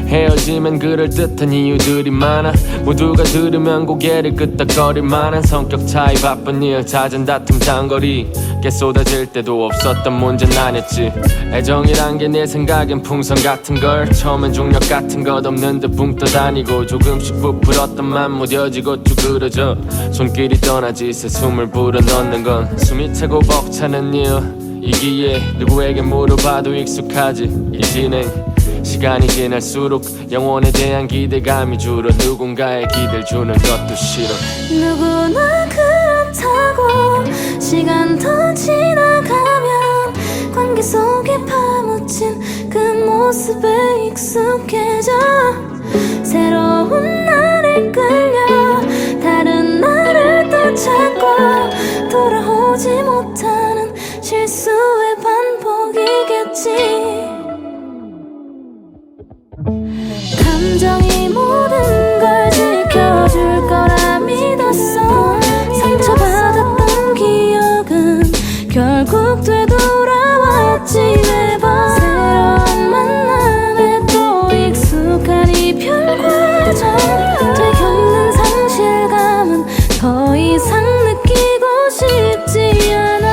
헤어지면 그럴듯한 이유들이 많아. 모두가 들으면 고개를 끄덕거릴 만한 성격 차이, 바쁜 일, 잦은 다툼, 장거리 꽤 쏟아질 때도 없었던 문제는 아니었지. 애정이란 게 내 생각엔 풍선 같은 걸. 처음엔 중력 같은 것 없는 듯 붕 떠다니고 조금씩 부풀었던 맘 무뎌지고 쭈그러져 손길이 떠나지. 새 숨을 불어넣는 건 숨이 차고 벅차는 일이기에 누구에게 물어봐도 익숙하지. 이 진행 시간이 지날수록 영혼에 대한 기대감이 줄어. 누군가의 기대를 주는 것도 싫어. 누구나 그렇다고. 시간 더 지나가면 관계 속에 파묻힌 그 모습에 익숙해져. 새로운 나를 끌려 다른 나를 또 찾고 돌아오지 못하는 실수의 반복이겠지. 감정이 모든 걸 지켜줄 거라 믿었어. 상처받았던 기억은 결국 되돌아왔지 매번. 새로운 만남에 또 익숙한 이별 과정. 되겪는 상실감은 더 이상 느끼고 싶지 않아.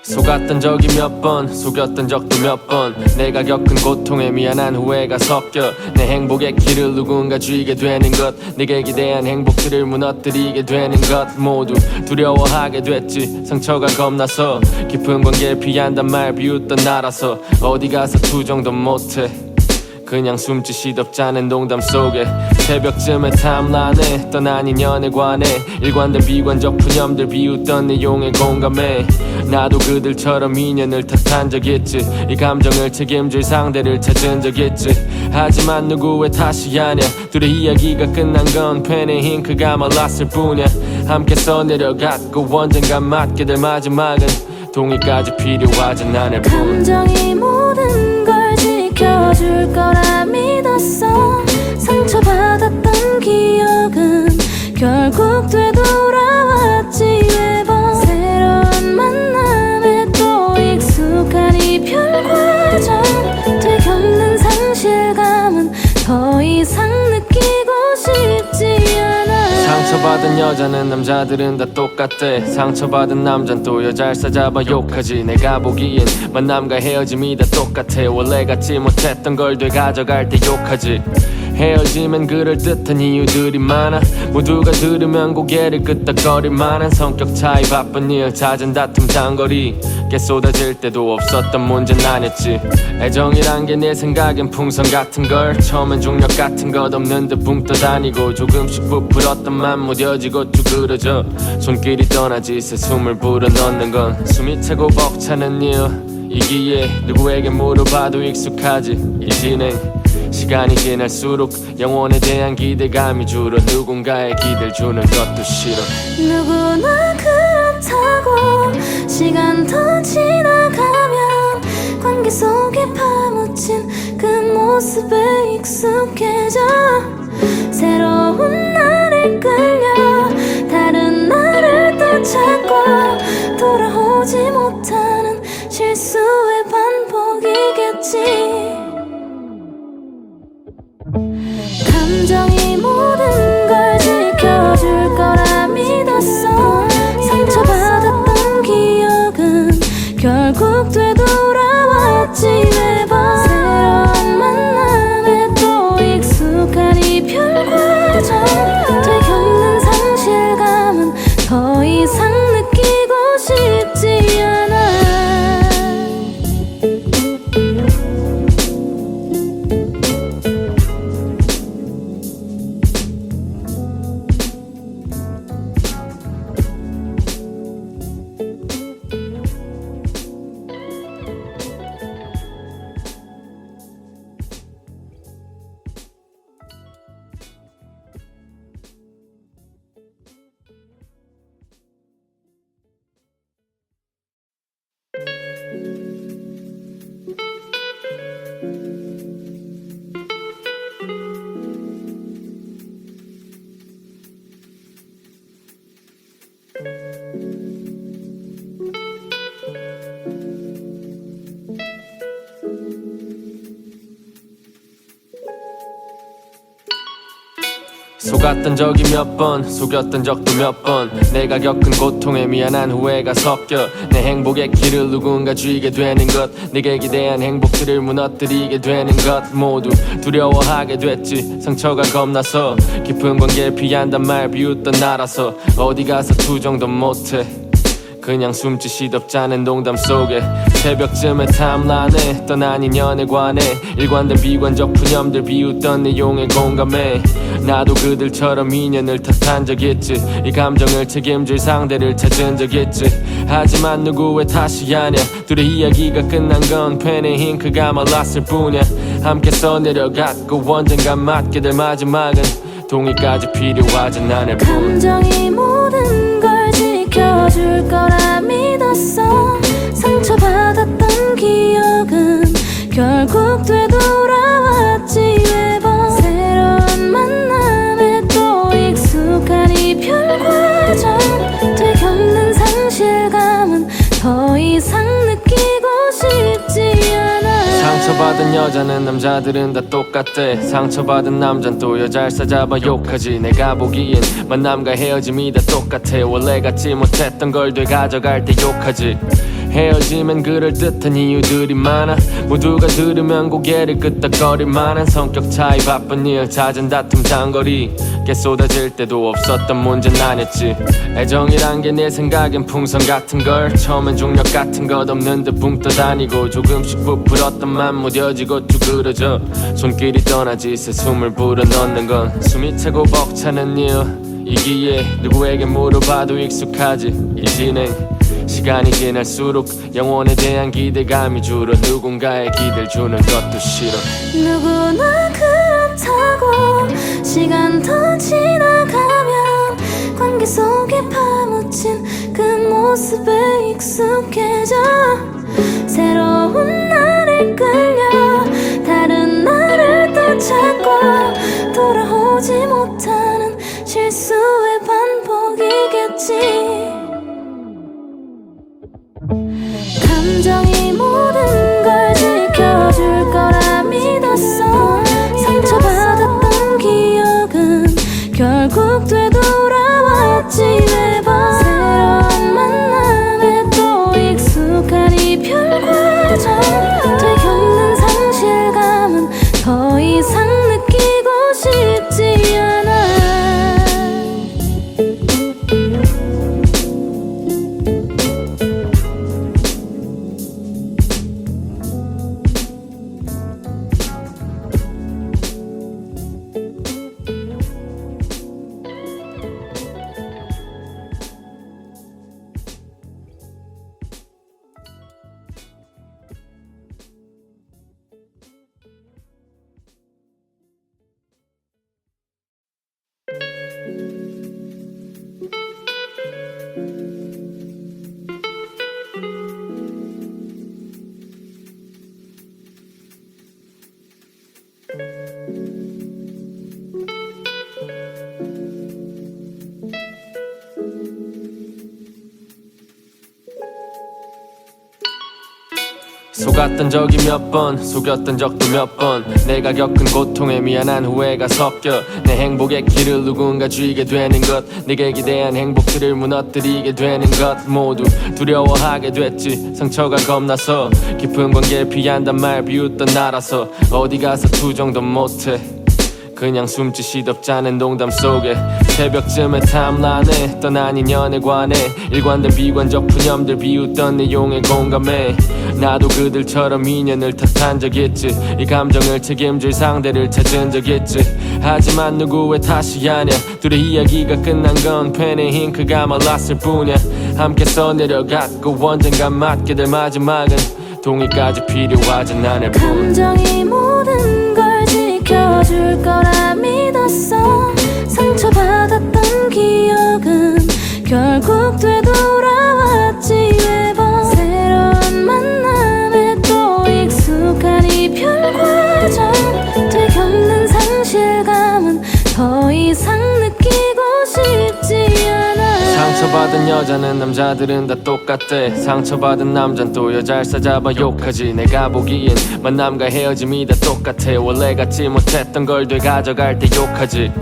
속았던 적이 몇 번, 속였던 적도 몇 번. 내가 겪은 고통에 미안한 후회가 섞여 내 행복의 길을 누군가 쥐게 되는 것, 내게 기대한 행복들을 무너뜨리게 되는 것, 모두 두려워하게 됐지. 상처가 겁나서 깊은 관계를 피한단 말 비웃던 나라서 어디 가서 투정도 못해. 그냥 숨지 시덥지 않은 농담 속에 새벽쯤에 타임라인에 떠난 인연에 관해 일관된 비관적 푸념들 비웃던 내용에 공감해. 나도 그들처럼 인연을 탓한 적 있지. 이 감정을 책임질 상대를 찾은 적 있지. 하지만 누구의 탓이 아냐. 둘의 이야기가 끝난 건 펜의 잉크가 말랐을 뿐이야. 함께 써내려갔고 언젠간 맞게 될 마지막은 동의까지 필요하진 않을 뿐. 감정이 모든 걸 지켜줄 거라 믿었어. 상처받았던 기억은 결국 되돌아왔지 매번. 새로운 만남에 또 익숙한 이별 과정. 되겪는 상실감은 더 이상 느끼고 싶지 않아. 상처받은 여자는 남자들은 다 똑같대. 상처받은 남잔 또 여자를 싸잡아 욕하지. 내가 보기엔 만남과 헤어짐이 다 똑같아. 원래 갖지 못했던 걸 되가져갈 때 욕하지. 헤어지면 그럴듯한 이유들이 많아. 모두가 들으면 고개를 끄덕거릴 만한 성격 차이, 바쁜 일, 잦은 다툼, 장거리 꽤 쏟아질 때도 없었던 문제는 아니었지. 애정이란 게 내 생각엔 풍선 같은 걸, 처음엔 중력 같은 것 없는 듯 붕 떠다니고 조금씩 부풀었던 맘 무뎌지고 쭈그러져 손길이 떠나지 새 숨을 불어넣는 건 숨이 차고 벅차는 이유이기에 누구에게 물어봐도 익숙하지 이 진행. 시간이 지날수록 영혼에 대한 기대감이 줄어 누군가의 기대를 주는 것도 싫어. 누구나 그렇다고 시간 더 지나가면 관계 속에 파묻힌 그 모습에 익숙해져 새로운 나를 끌려 다른 나를 또 찾고 돌아오지 못하는 실수의 반복이겠지. 감정이 모든 걸 지켜줄 거라 믿었어. 상처받았던 기억은 결국 되돌아왔지 매번. 새로운 만남에 또 익숙한 이별 과정 되겪는 상실감은 더 이상 느끼고 싶지 않아. 속았던 적이 몇 번, 속였던 적도 몇 번. 내가 겪은 고통에 미안한 후회가 섞여 내 행복의 길을 누군가 쥐게 되는 것, 내게 기대한 행복들을 무너뜨리게 되는 것 모두 두려워하게 됐지. 상처가 겁나서 깊은 관계를 피한단 말 비웃던 나라서 어디 가서 투정도 못해. 그냥 숨지 시덥지 않은 농담 속에 새벽쯤에 탐란해 떠난 인연에 관해 일관된 비관적 푸념들 비웃던 내용에 공감해. 나도 그들처럼 인연을 탓한 적 있지. 이 감정을 책임질 상대를 찾은 적 있지. 하지만 누구의 탓이 아냐. 둘의 이야기가 끝난 건 펜의 잉크가 말랐을 뿐이야. 함께 써내려갔고 언젠가 맞게 될 마지막은 동의까지 필요하진 않을 뿐. 감정이 모든 걸 지켜줄 거라 믿었어. 상처받았던 기억은 결국 되돌아왔지 매번. 새로운 만남에 또 익숙한 이별 과정 되겪는 상실감은 더 이상 느끼고 싶지 않아. 상처받은 여자는 남자들은 다 똑같대. 상처받은 남잔 또 여자를 싸잡아 욕하지. 내가 보기엔 만남과 헤어짐이 다 똑같아. 원래 갖지 못했던 걸 되가져갈 때 욕하지. 헤어지면 그럴듯한 이유들이 많아. 모두가 들으면 고개를 끄덕거릴 만한 성격 차이, 바쁜 일, 잦은 다툼, 장거리 꽤 쏟아질 때도 없었던 문제는 아니었지. 애정이란 게 내 생각엔 풍선 같은 걸, 처음엔 중력 같은 것 없는 듯 붕 떠다니고 조금씩 부풀었던 맘 무뎌지고 쭈그러져 손길이 떠나지 새 숨을 불어넣는 건 숨이 차고 벅차는 이유이기에 누구에게 물어봐도 익숙하지 이 진행. 시간이 지날수록 영혼에 대한 기대감이 줄어 누군가의 기대를 주는 것도 싫어. 누구나 그렇다고 시간 더 지나가면 관계 속에 파묻힌 그 모습에 익숙해져 새로운 나를 끌려 다른 나를 또 찾고 돌아오지 못하는 실수의 반복이겠지. 감정이 모든 걸 지켜줄 거라 믿었어. 상처받았던 기억은 결국 되돌아왔지 매번. 새로운 만남에 또 익숙한 이별 과정 되겪는 상실감은 더 이상 느끼고 속았던 적이 몇 번 속였던 적도 몇 번 내가 겪은 고통에 미안한 후회가 섞여 내 행복의 길을 누군가 쥐게 되는 것 네게 기대한 행복들을 무너뜨리게 되는 것 모두 두려워하게 됐지 상처가 겁나서 깊은 관계를 피한단 말 비웃던 나라서 어디 가서 투정도 못해 그냥 숨지 시덥잖은 농담 속에 새벽쯤에 타임라인에 떠난 인연에 관해 일관된 비관적 푸념들 비웃던 내용에 공감해 나도 그들처럼 인연을 탓한 적 있지 이 감정을 책임질 상대를 찾은 적 있지 하지만 누구의 탓이 아냐 둘의 이야기가 끝난 건 펜의 잉크가 말랐을 뿐이야 함께 써내려갔고 언젠가 맞게 될 마지막은 동의까지 필요하진 않을 뿐 감정이 모든 걸 지켜줄 거라 믿었어 상처받았던 기억은 결국 되돌아왔지 매번 새로운 만남에 또 익숙한 이별 과정 되겪는 상실감은 더 이상 느끼고 싶지 않아 상처받은 여자는 남자들은 다 똑같대 상처받은 남잔 또 여자를 싸잡아 욕하지 내가 보기엔 만남과 헤어짐이 다 똑같아 원래 갖지 못했던 걸 되가져갈 때 욕하지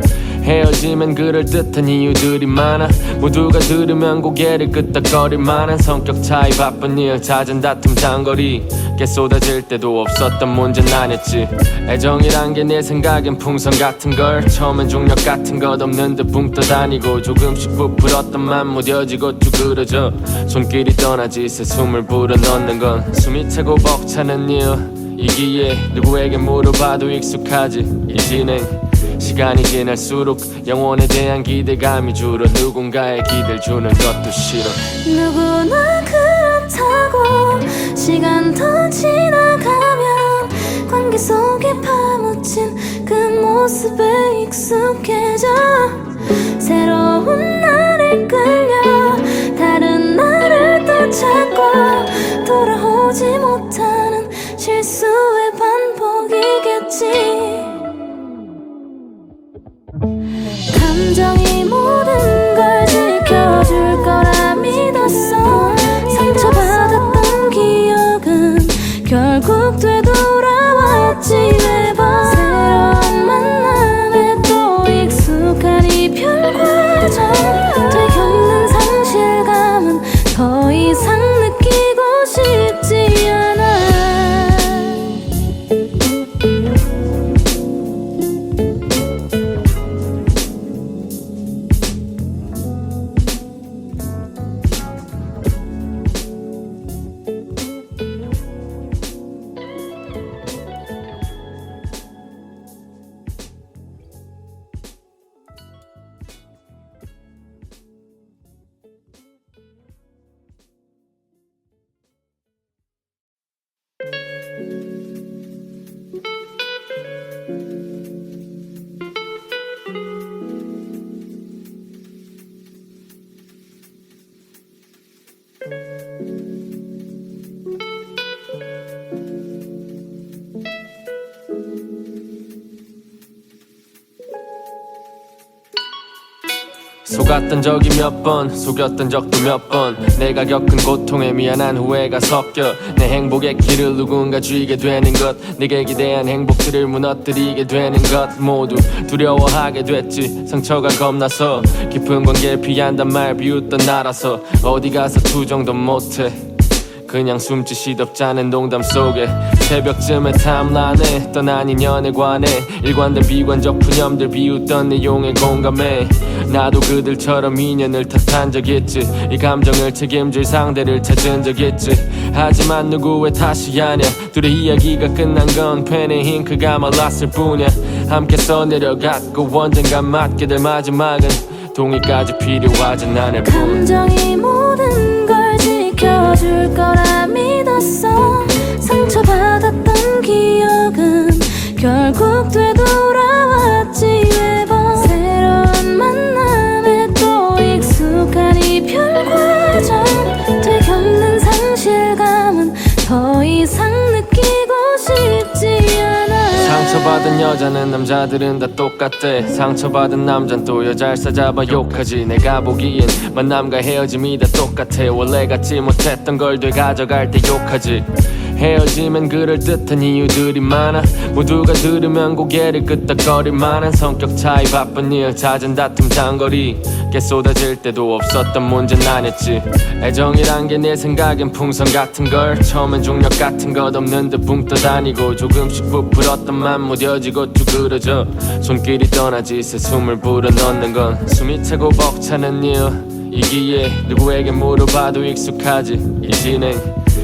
헤어지면 그럴듯한 이유들이 많아 모두가 들으면 고개를 끄덕거릴 만한 성격 차이 바쁜 일 잦은 다툼 장거리 게 쏟아질 때도 없었던 문제는 아니었지 애정이란 게 내 생각엔 풍선 같은 걸 처음엔 중력 같은 것 없는 듯 붕 떠다니고 조금씩 부풀었던 맘 무뎌지고 쭈그러져 손길이 떠나지 새 숨을 불어넣는 건 숨이 차고 벅차는 일이기에 누구에게 물어봐도 익숙하지 이 진행 시간이 지날수록 영혼에 대한 기대감이 줄어 누군가의 기대를 주는 것도 싫어 누구나 그렇다고 시간 더 지나가면 관계 속에 파묻힌 그 모습에 익숙해져 새로운 나를 끌려 다른 나를 또 찾고 돌아오지 못하는 실수의 반복이겠지 감정이 모든 걸 지켜줄 거라 믿었어 상처받았던 기억은 결국 되돌아왔지 매번 새로운 만남에 또 익숙한 이별 과정 되겪는 상실감은 더 이상 느끼고 싶지 않아 속았던 적이 몇 번 속였던 적도 몇 번 내가 겪은 고통에 미안한 후회가 섞여 내 행복의 길을 누군가 쥐게 되는 것 네게 기대한 행복들을 무너뜨리게 되는 것 모두 두려워하게 됐지 상처가 겁나서 깊은 관계를 피한단 말 비웃던 나라서 어디 가서 투정도 못해 그냥 숨지 시덥잖은 농담 속에 새벽쯤에 타임라인에 떠난 인연에 관해 일관된 비관적 푸념들 비웃던 내용에 공감해 나도 그들처럼 인연을 탓한 적 있지 이 감정을 책임질 상대를 찾은 적 있지 하지만 누구의 탓이 아냐 둘의 이야기가 끝난 건 펜의 잉크가 말랐을 뿐이야 함께 써내려갔고 언젠가 맞게 될 마지막은 동의까지 필요하진 않을 뿐 감정이 모든 걸 지켜줄 거라 믿었어 상처받았던 기억은 결국 되돌아왔지 매번 새로운 만남에 또 익숙한 이별 과정 되겪는 상실감은 더 이상 느끼고 싶지 않아 상처받은 여자는 남자들은 다 똑같대 상처받은 남잔 또 여자를 싸잡아 욕하지 내가 보기엔 만남과 헤어짐이 다 똑같아 원래 갖지 못했던 걸 되가져갈 때 욕하지 헤어지면 그럴듯한 이유들이 많아. 모두가 들으면 고개를 끄덕거릴 만한 성격 차이, 바쁜 일, 잦은 다툼, 장거리 게 쏟아질 때도 없었던 문제는 아니었지. 애정이란 게 내 생각엔 풍선 같은 걸, 처음엔 중력 같은 것 없는 듯 붕 떠다니고 조금씩 부풀었던 맘 무뎌지고 쭈그러져 손길이 떠나지 새 숨을 불어넣는 건 숨이 차고 벅차는 이유이기에 누구에게 물어봐도 익숙하지 이 진행.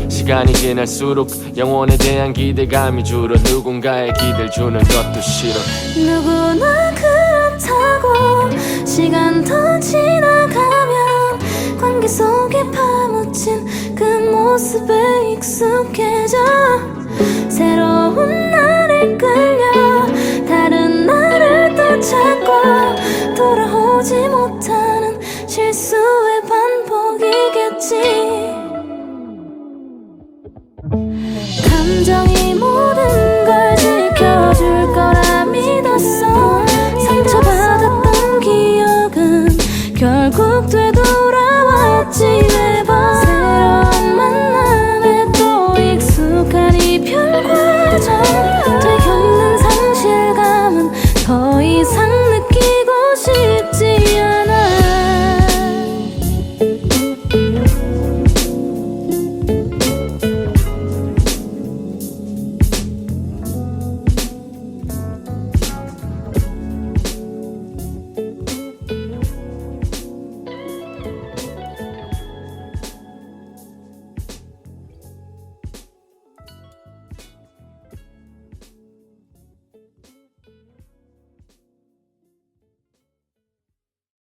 시간이 지날수록 영혼에 대한 기대감이 줄어 누군가의 기대를 주는 것도 싫어. 누구나 그렇다고 시간 더 지나가면 관계 속에 파묻힌 그 모습에 익숙해져 새로운 나를 끌려